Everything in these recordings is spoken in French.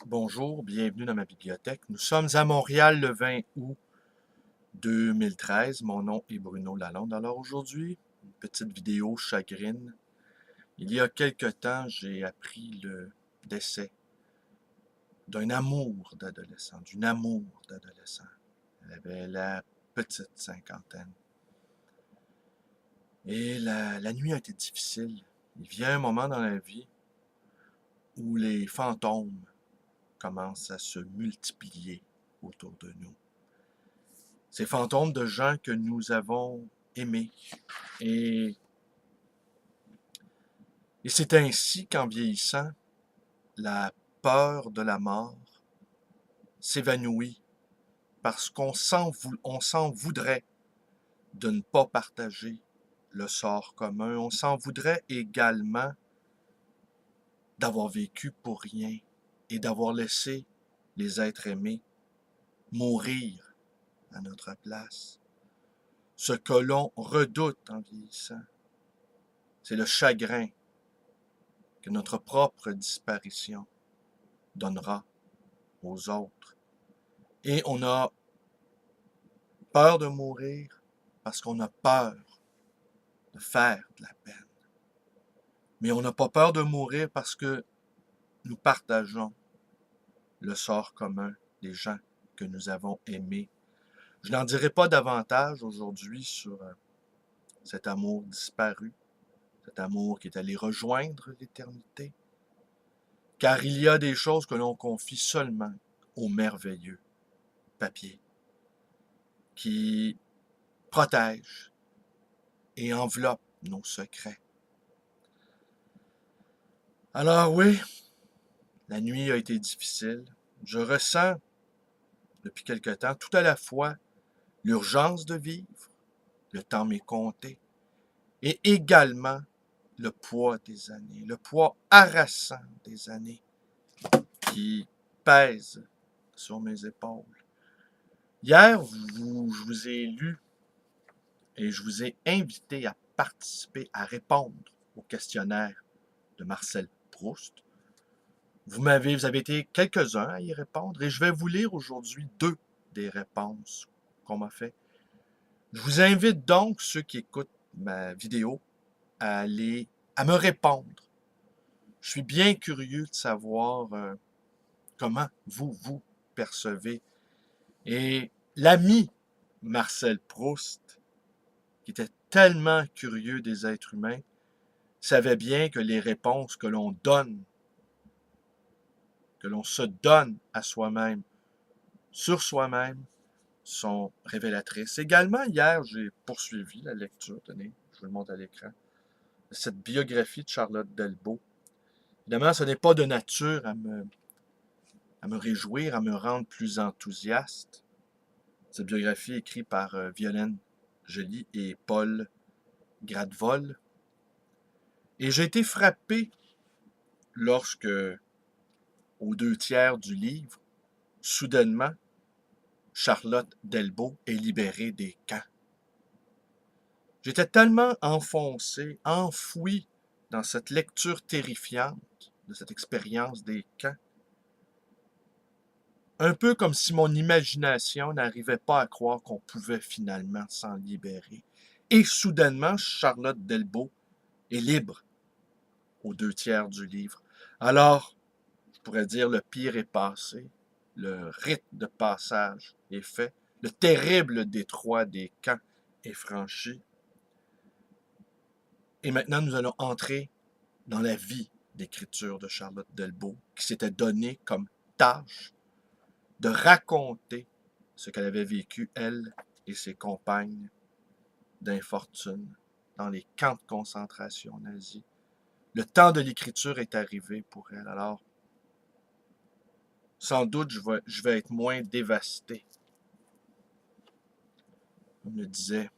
Bonjour, bienvenue dans ma bibliothèque. Nous sommes à Montréal le 20 août 2013. Mon nom est Bruno Lalonde. Alors aujourd'hui, une petite vidéo chagrine. Il y a quelque temps, j'ai appris le décès d'un amour d'adolescent, d'une amour d'adolescent. Elle avait la petite cinquantaine. Et la nuit a été difficile. Il vient un moment dans la vie où les fantômes commencent à se multiplier autour de nous. Ces fantômes de gens que nous avons aimés. Et, et c'est ainsi qu'en vieillissant, la peur de la mort s'évanouit parce on s'en voudrait de ne pas partager le sort commun. On s'en voudrait également d'avoir vécu pour rien et d'avoir laissé les êtres aimés mourir à notre place. Ce que l'on redoute en vieillissant, c'est le chagrin que notre propre disparition donnera aux autres. Et on a peur de mourir parce qu'on a peur de faire de la peine. Mais on n'a pas peur de mourir parce que nous partageons le sort commun des gens que nous avons aimés. Je n'en dirai pas davantage aujourd'hui sur cet amour disparu, cet amour qui est allé rejoindre l'éternité, car il y a des choses que l'on confie seulement au merveilleux papier, qui protège et enveloppe nos secrets. Alors oui, la nuit a été difficile. Je ressens depuis quelque temps tout à la fois l'urgence de vivre, le temps m'est compté, et également le poids des années, le poids harassant des années qui pèsent sur mes épaules. Hier, je vous ai lu et je vous ai invité à participer, à répondre au questionnaire de Marcel Proust. Vous avez été quelques-uns à y répondre et je vais vous lire aujourd'hui deux des réponses qu'on m'a fait. Je vous invite donc, ceux qui écoutent ma vidéo, à me répondre. Je suis bien curieux de savoir comment vous percevez. Et l'ami Marcel Proust, qui était tellement curieux des êtres humains, savait bien que les réponses que l'on donne, que l'on se donne à soi-même, sur soi-même, sont révélatrices. Également, hier, j'ai poursuivi la lecture, tenez, je vous le montre à l'écran, de cette biographie de Charlotte Delbo. Évidemment, ce n'est pas de nature à me réjouir, à me rendre plus enthousiaste. Cette biographie est écrite par Violaine Joly et Paul Gradvol. Et j'ai été frappé lorsque, aux 2 tiers du livre, soudainement, Charlotte Delbo est libérée des camps. J'étais tellement enfoncé, enfoui dans cette lecture terrifiante de cette expérience des camps, un peu comme si mon imagination n'arrivait pas à croire qu'on pouvait finalement s'en libérer. Et soudainement, Charlotte Delbo est libre aux 2 tiers du livre. Alors, je pourrais dire le pire est passé, le rite de passage est fait, le terrible détroit des camps est franchi. Et maintenant, nous allons entrer dans la vie d'écriture de Charlotte Delbo, qui s'était donné comme tâche de raconter ce qu'elle avait vécu, elle et ses compagnes d'infortune, dans les camps de concentration nazis. Le temps de l'écriture est arrivé pour elle. Alors, sans doute, je vais être moins dévasté. Comme le disait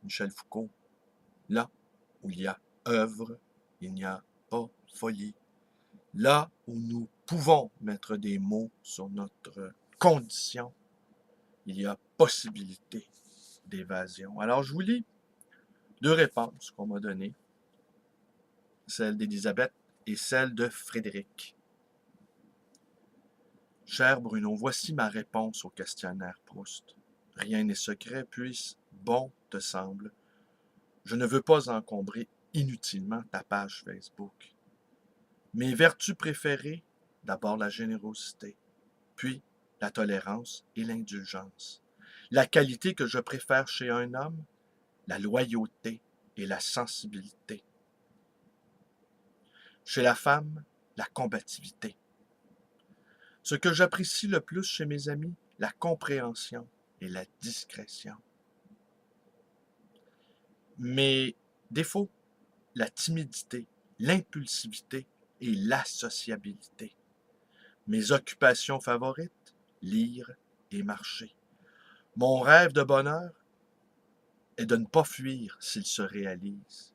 Michel Foucault, là où il y a œuvre, il n'y a pas folie. Là où nous pouvons mettre des mots sur notre condition, il y a possibilité d'évasion. Alors, je vous lis 2 réponses qu'on m'a données, celle d'Élisabeth et celle de Frédéric. Cher Bruno, voici ma réponse au questionnaire Proust. Rien n'est secret, puisse bon te semble. Je ne veux pas encombrer inutilement ta page Facebook. Mes vertus préférées, d'abord la générosité, puis la tolérance et l'indulgence. La qualité que je préfère chez un homme, la loyauté et la sensibilité. Chez la femme, la combativité. Ce que j'apprécie le plus chez mes amis, la compréhension et la discrétion. Mes défauts, la timidité, l'impulsivité et l'associabilité. Mes occupations favorites, lire et marcher. Mon rêve de bonheur est de ne pas fuir s'il se réalise.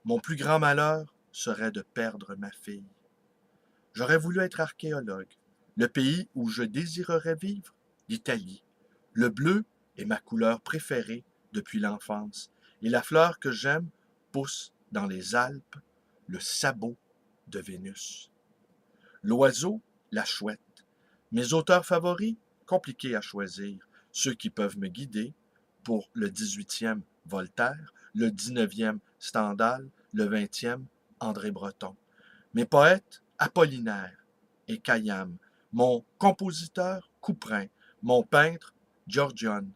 Mon plus grand malheur serait de perdre ma fille. J'aurais voulu être archéologue. Le pays où je désirerais vivre, l'Italie. Le bleu est ma couleur préférée depuis l'enfance. Et la fleur que j'aime pousse dans les Alpes, le sabot de Vénus. L'oiseau, la chouette. Mes auteurs favoris, compliqués à choisir. Ceux qui peuvent me guider. Pour le 18e, Voltaire. Le 19e, Stendhal. Le 20e, André Breton. Mes poètes, Apollinaire et Khayyam. Mon compositeur, Couperin. Mon peintre, Giorgione.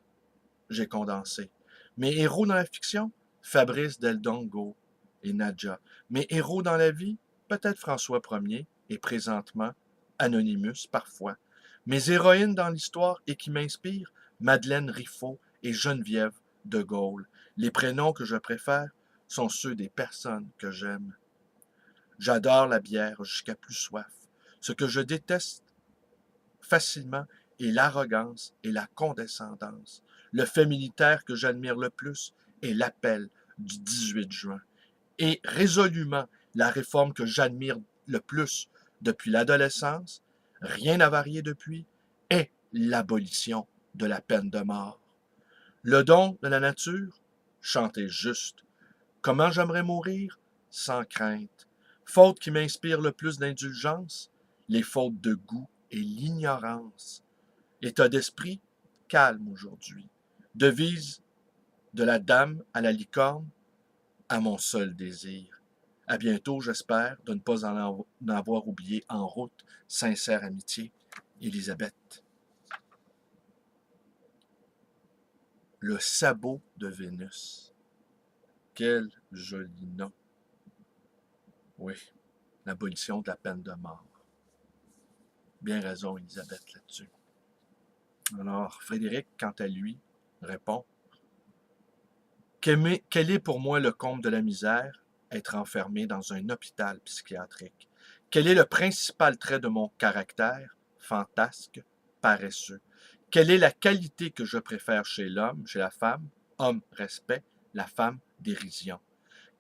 J'ai condensé. Mes héros dans la fiction, Fabrice Del Dongo et Nadja. Mes héros dans la vie, peut-être François Ier et présentement Anonymous parfois. Mes héroïnes dans l'histoire et qui m'inspirent, Madeleine Riffaut et Geneviève de Gaulle. Les prénoms que je préfère sont ceux des personnes que j'aime. J'adore la bière jusqu'à plus soif. Ce que je déteste facilement est l'arrogance et la condescendance. Le fait militaire que j'admire le plus est l'appel du 18 juin. Et résolument, la réforme que j'admire le plus depuis l'adolescence, rien n'a varié depuis, est l'abolition de la peine de mort. Le don de la nature, chanter juste. Comment j'aimerais mourir? Sans crainte. Faute qui m'inspire le plus d'indulgence, les fautes de goût et l'ignorance. État d'esprit, calme aujourd'hui. Devise de la dame à la licorne, à mon seul désir. À bientôt, j'espère, de ne pas en avoir oublié en route. Sincère amitié, Élisabeth. Le sabot de Vénus. Quel joli nom. Oui, l'abolition de la peine de mort. Bien raison, Élisabeth, là-dessus. Alors, Frédéric, quant à lui, répond quel est pour moi le comble de la misère? Être enfermé dans un hôpital psychiatrique. Quel est le principal trait de mon caractère? Fantasque, paresseux. Quelle est la qualité que je préfère chez l'homme, chez la femme? Homme, respect, la femme, dérision.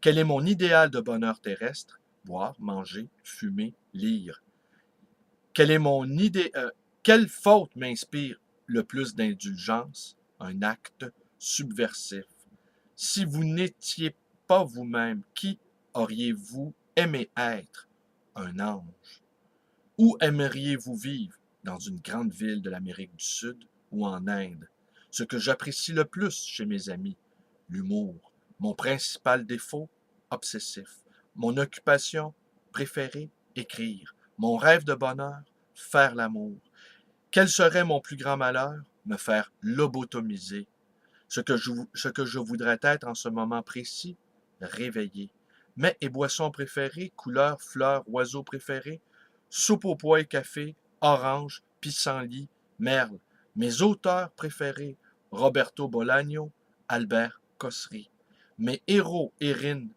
Quel est mon idéal de bonheur terrestre? Boire, manger, fumer, lire. Quelle est mon idée, quelle faute m'inspire le plus d'indulgence? Un acte subversif. Si vous n'étiez pas vous-même, qui auriez-vous aimé être? Un ange. Où aimeriez-vous vivre? Dans une grande ville de l'Amérique du Sud ou en Inde? Ce que j'apprécie le plus chez mes amis, l'humour. Mon principal défaut, obsessif. Mon occupation préférée, écrire. Mon rêve de bonheur, faire l'amour. Quel serait mon plus grand malheur? Me faire lobotomiser. Ce que je voudrais être en ce moment précis, réveillé. Mets et boissons préférés, couleurs, fleurs, oiseaux préférés, soupe aux pois et café, orange, pissenlit, merle. Mes auteurs préférés, Roberto Bolaño, Albert Cossery. Mes héroïnes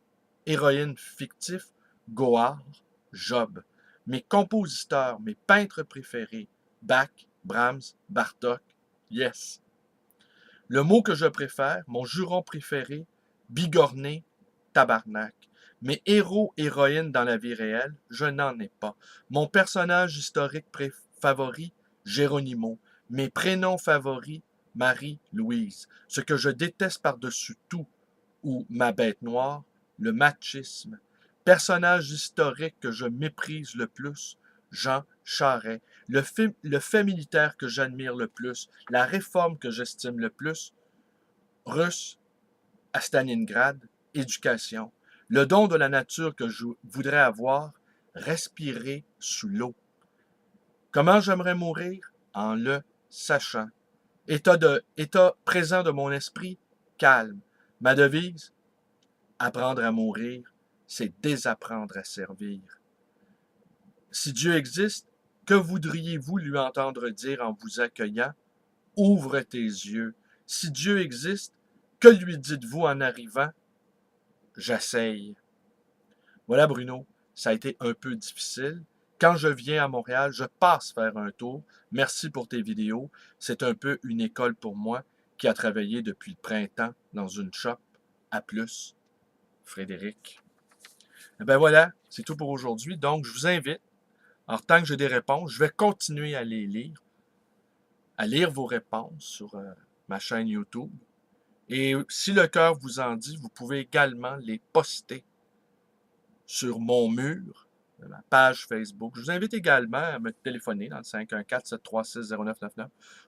fictifs, Goar, Job. Mes compositeurs, mes peintres préférés, Bach, Brahms, Bartók, yes. Le mot que je préfère, mon juron préféré, bigorné, tabarnak. Mes héros, héroïnes dans la vie réelle, je n'en ai pas. Mon personnage historique favori, Géronimo. Mes prénoms favoris, Marie-Louise. Ce que je déteste par-dessus tout, ou ma bête noire, le machisme. Personnage historique que je méprise le plus, Jean Charest. Le fait militaire que j'admire le plus, la réforme que j'estime le plus, russe à Stalingrad, éducation. Le don de la nature que je voudrais avoir, respirer sous l'eau. Comment j'aimerais mourir? En le sachant. État présent de mon esprit, calme. Ma devise, apprendre à mourir, c'est désapprendre à servir. Si Dieu existe, que voudriez-vous lui entendre dire en vous accueillant? Ouvre tes yeux. Si Dieu existe, que lui dites-vous en arrivant? J'essaye. Voilà Bruno, ça a été un peu difficile. Quand je viens à Montréal, je passe faire un tour. Merci pour tes vidéos. C'est un peu une école pour moi qui a travaillé depuis le printemps dans une shop. À plus, Frédéric. Eh ben voilà, c'est tout pour aujourd'hui. Donc, je vous invite, en tant que j'ai des réponses, je vais continuer à les lire, à lire vos réponses sur ma chaîne YouTube. Et si le cœur vous en dit, vous pouvez également les poster sur mon mur, ma page Facebook. Je vous invite également à me téléphoner dans le 514-736-0999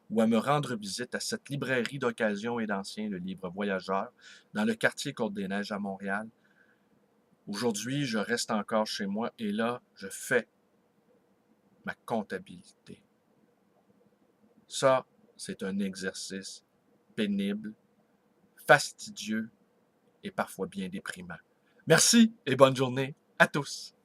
ou à me rendre visite à cette librairie d'occasion et d'anciens, le Livre Voyageur, dans le quartier Côte-des-Neiges à Montréal. Aujourd'hui, je reste encore chez moi et là, je fais ma comptabilité. Ça, c'est un exercice pénible, fastidieux et parfois bien déprimant. Merci et bonne journée à tous.